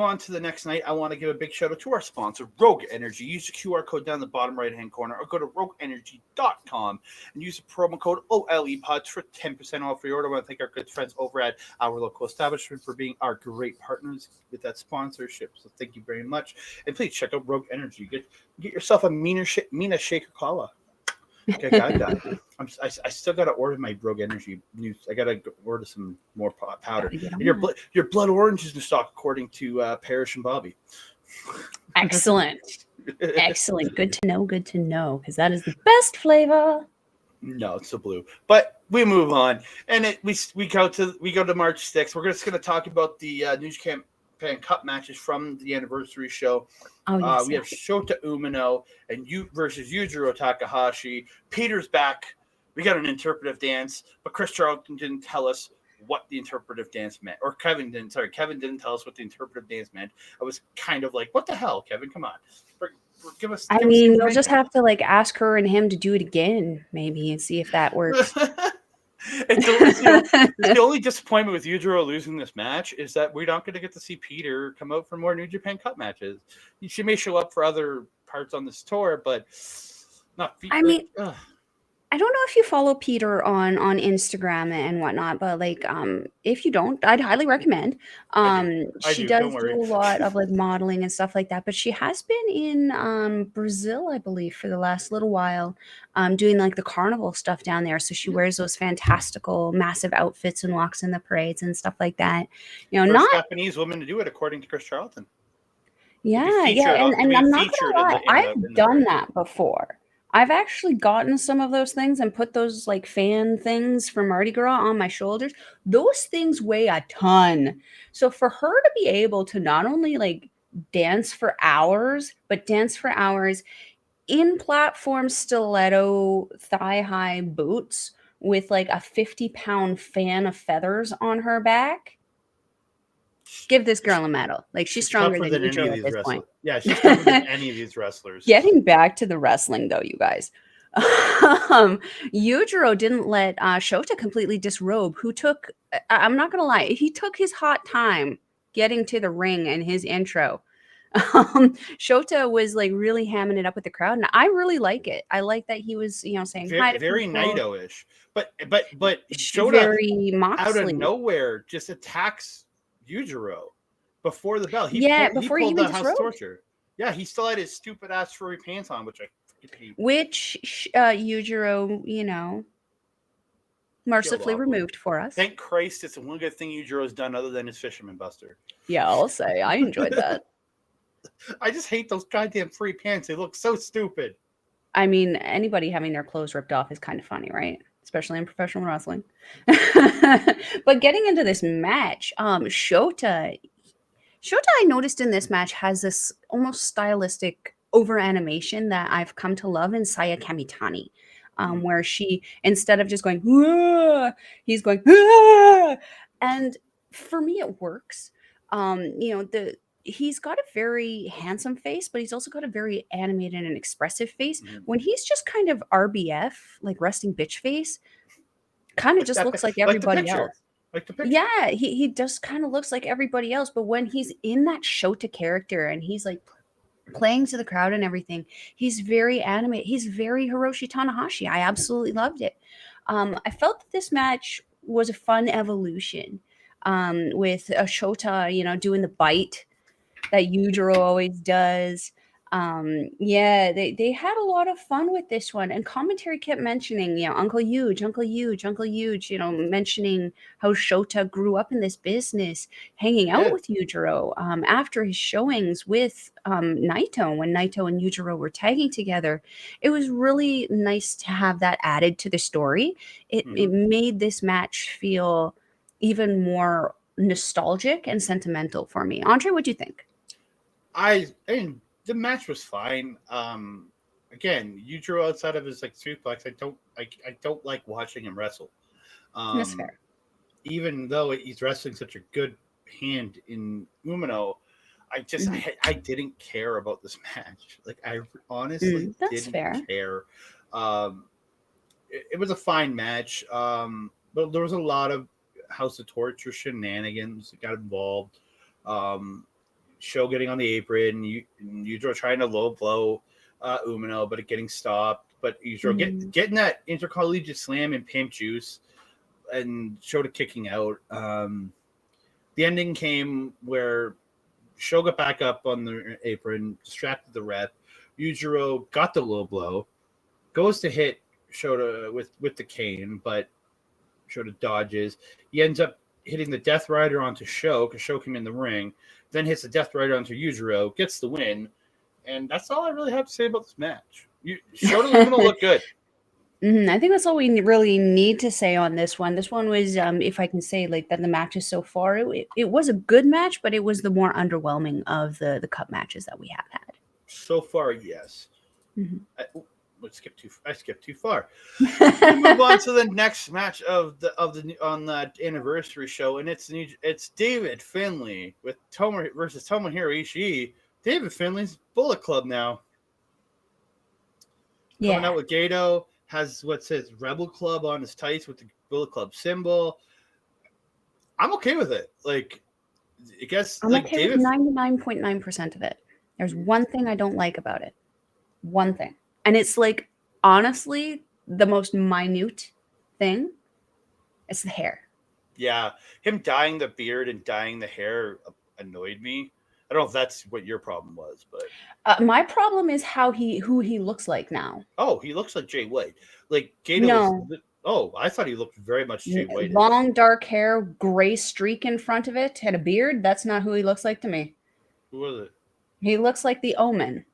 On to the next night, I want to give a big shout out to our sponsor, Rogue Energy. Use the QR code down the bottom right-hand corner or go to rogueenergy.com and use the promo code OLEPODS for 10% off your order. I want to thank our good friends over at our local establishment for being our great partners with that sponsorship. So thank you very much. And please check out Rogue Energy. Get yourself a Mina Shaker Cola. Okay, I still got to order my Rogue Energy news. I got to order some more powder. Your blood orange is in stock, according to Parrish and Bobby. Excellent. Excellent. Good to know, because that is the best flavor. No, it's the blue. But we move on. And we go to March 6th. We're just going to talk about the New Japan Cup matches from the anniversary show. Yes, we have Shota Umino and versus Yujiro Takahashi. Peter's back. We got an interpretive dance, but Chris Charlton didn't tell us what the interpretive dance meant. Or Kevin didn't tell us what the interpretive dance meant. I was kind of like, what the hell, Kevin? Come on. Give us. You'll just have to ask her and him to do it again, maybe, and see if that works. The only disappointment with Yujiro losing this match is that we're not going to get to see Peter come out for more New Japan Cup matches. She may show up for other parts on this tour, but not. I don't know if you follow Peter on Instagram and whatnot, but if you don't, I'd highly recommend. She does do a lot of modeling and stuff like that, but she has been in Brazil, I believe, for the last little while, doing the carnival stuff down there. So she wears those fantastical, massive outfits and walks in the parades and stuff like that. First Japanese woman to do it, according to Chris Charlton. Yeah, and I'm not gonna lie, I've done that before. I've actually gotten some of those things and put those fan things from Mardi Gras on my shoulders. Those things weigh a ton. So for her to be able to not only dance for hours, but dance for hours in platform stiletto thigh-high boots with a 50-pound fan of feathers on her back, give this girl a medal. She's stronger than Yujiro at this point. Yeah, she's stronger than any of these wrestlers. Getting back to the wrestling, though, you guys. Yujiro didn't let Shota completely disrobe, who took, I'm not going to lie, he took his hot time getting to the ring and his intro. Shota was really hamming it up with the crowd, and I really like it. I like that he was, saying hi to very people. Naito-ish. But Shota very Moxley. Out of nowhere just attacks Yujiro before the bell. Before he pulled even the house torture. Yeah, he still had his stupid ass furry pants on, which I hate. Which Yujiro, mercifully removed for us. Thank Christ, it's the one good thing Yujiro's done other than his Fisherman Buster. Yeah, I'll say I enjoyed that. I just hate those goddamn furry pants. They look so stupid. I mean, anybody having their clothes ripped off is kind of funny, right? Especially in professional wrestling. But getting into this match, Shota, I noticed in this match, has this almost stylistic over animation that I've come to love in Saya Kamitani, where she, instead of just going, "Whoa," he's going, "Whoa." And for me, it works. He's got a very handsome face, but he's also got a very animated and expressive face. Mm-hmm. When he's just kind of RBF, resting bitch face, kind of just looks like everybody else. Like the picture. Yeah, he just kind of looks like everybody else. But when he's in that Shota character and he's playing to the crowd and everything, he's very animated. He's very Hiroshi Tanahashi. I absolutely loved it. I felt that this match was a fun evolution with Shota, doing the bite that Yujiro always does. They had a lot of fun with this one, and commentary kept mentioning, Uncle Huge, mentioning how Shota grew up in this business, hanging out with Yujiro after his showings with Naito, when Naito and Yujiro were tagging together. It was really nice to have that added to the story. It made this match feel even more nostalgic and sentimental for me. Andre, what'd you think? I mean, the match was fine. Again, Yujiro outside of his suplex, I don't like watching him wrestle. That's fair. Even though he's wrestling such a good hand in Umino, I didn't care about this match. I honestly didn't care. It was a fine match, but there was a lot of House of Torture shenanigans that got involved. Sho getting on the apron, and Yujiro trying to low blow Umino, but it getting stopped. But Yujiro getting that intercollegiate slam and pimp juice, and Shota kicking out. The ending came where Sho got back up on the apron, distracted the ref. Yujiro got the low blow, goes to hit Shota with the cane, but Shota dodges. He ends up hitting the Death Rider onto Sho because Sho came in the ring, then hits the Death Rider onto Yujiro, gets the win, and that's all I really have to say about this match. Shota Umino look good. I think that's all we really need to say on this one. This one was, if I can say like that, the matches so far, it was a good match, but it was the more underwhelming of the cup matches that we have had. So far, yes. I skipped too far. We move on to the next match on the anniversary show, and it's David Finlay versus Tomohiro Ishii. David Finlay's Bullet Club now. Coming out with Gato, has what says Rebel Club on his tights with the Bullet Club symbol. I'm okay with it. Like, I guess I'm okay with 99.9% of it. There's one thing I don't like about it. One thing. And it's like, honestly, the most minute thing. It's the hair. Yeah. Him dyeing the beard and dyeing the hair annoyed me. I don't know if that's what your problem was, but my problem is who he looks like now. Oh, he looks like Jay White. Like Gato I thought he looked very much Jay White. Long dark hair, gray streak in front of it, had a beard. That's not who he looks like to me. Who was it? He looks like the Omen.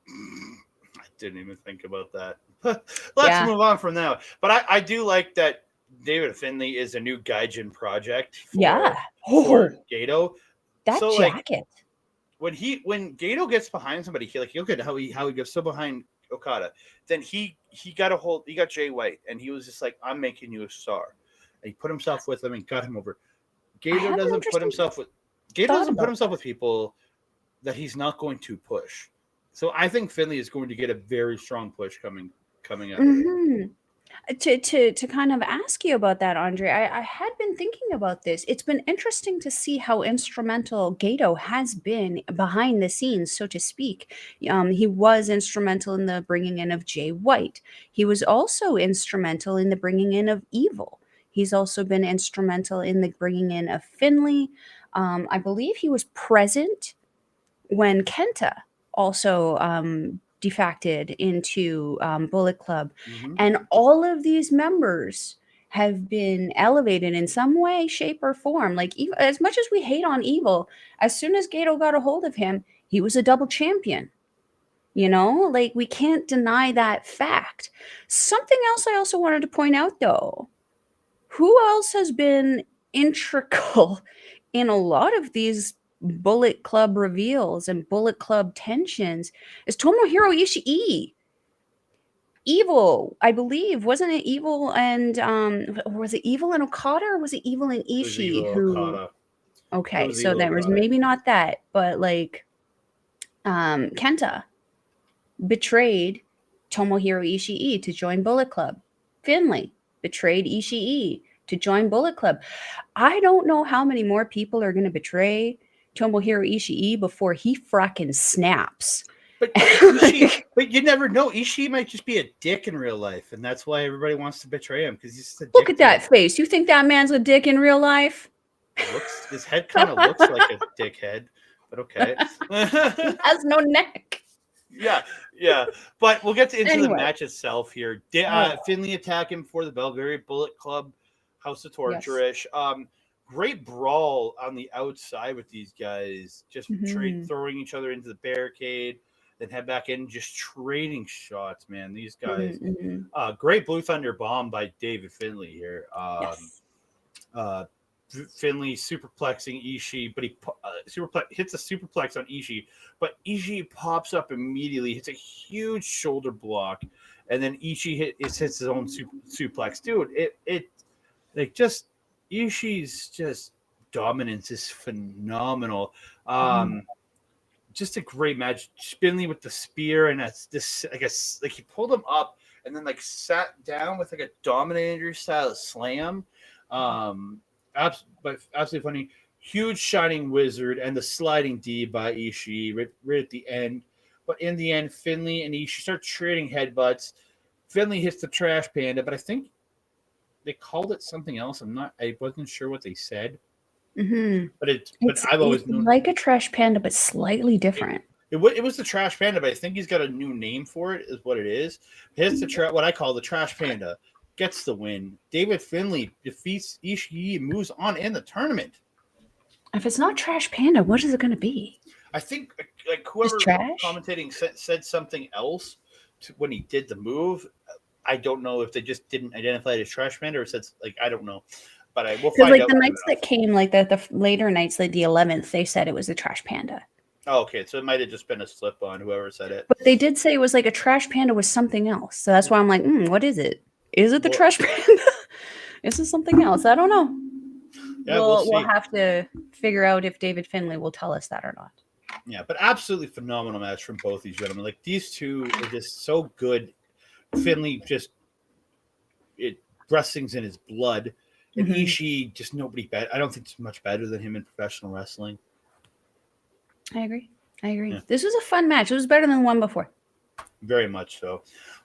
I didn't even think about that. Let's move on from now. But I do like that David Finlay is a new Gaijin project for Gato. That jacket. Like, when Gato gets behind somebody, look at how he gets so behind Okada. Then he got Jay White, and he was just like, I'm making you a star. And he put himself with him and got him over. Gato doesn't put himself with people that he's not going to push. So I think Finlay is going to get a very strong push coming up. To kind of ask you about that, Andre, I had been thinking about this. It's been interesting to see how instrumental Gato has been behind the scenes, so to speak. He was instrumental in the bringing in of Jay White. He was also instrumental in the bringing in of Evil. He's also been instrumental in the bringing in of Finlay. I believe he was present when Kenta also defected into Bullet Club. And all of these members have been elevated in some way, shape, or form. Like, as much as we hate on Evil, as soon as Gato got a hold of him, he was a double champion. You know, like, we can't deny that fact. Something else I also wanted to point out, though. Who else has been integral in a lot of these Bullet Club reveals and Bullet Club tensions is Tomohiro Ishii. Evil, I believe, wasn't it Evil and was it Evil and Okada, or was it Evil and Ishii? Okada. Okay, so there was maybe not that, but like Kenta betrayed Tomohiro Ishii to join Bullet Club. Finlay betrayed Ishii to join Bullet Club. I don't know how many more people are going to betray Tomohiro Ishii before he fracking snaps. But but you never know. Ishii might just be a dick in real life, and that's why everybody wants to betray him, because he's just a dick. Look at that face. You think that man's a dick in real life? His head kind of looks like a dickhead, but okay. He has no neck. Yeah. But we'll get into the match itself here. Finlay attack him for the bell. Very Bullet Club, House of Torture-ish. Yes. Great brawl on the outside with these guys, just throwing each other into the barricade, then head back in, just trading shots, man. These guys. Great Blue Thunder bomb by David Finlay here. Finlay superplexing Ishii, but he hits a superplex on Ishii, but Ishii pops up immediately, hits a huge shoulder block, and then Ishii hits his own suplex. Dude, it like just Ishii's just dominance is phenomenal. Just a great match. Finlay with the spear, and this I guess like he pulled him up and then like sat down with like a Dominator style slam. But absolutely funny. huge shining wizard and the sliding D by Ishii right at the end. But in the end, Finlay and Ishii start trading headbutts. Finlay hits the trash panda, but I think they called it something else. I wasn't sure what they said. Mm-hmm. But I've always known like a trash panda, but slightly different. It was the trash panda, but I think he's got a new name for it. Is what it is. Hits the what I call the trash panda, gets the win. David Finlay defeats Ishii and moves on in the tournament. If it's not trash panda, what is it going to be? I think like whoever commentating said something else when he did the move. I don't know if they just didn't identify it as trash panda or said like I don't know. But I will find out. The nights that came, like the later nights, like the 11th, they said it was a trash panda. Oh, okay. So it might have just been a slip on whoever said it. But they did say it was like a trash panda was something else. So that's why I'm like, what is it? Is it the trash panda? Is it something else? I don't know. Yeah, we'll have to figure out if David Finlay will tell us that or not. Yeah, but absolutely phenomenal match from both these gentlemen. Like these two are just so good. Finlay wrestling's in his blood. And Ishii, just nobody better. I don't think it's much better than him in professional wrestling. I agree. Yeah. This was a fun match. It was better than the one before. Very much so.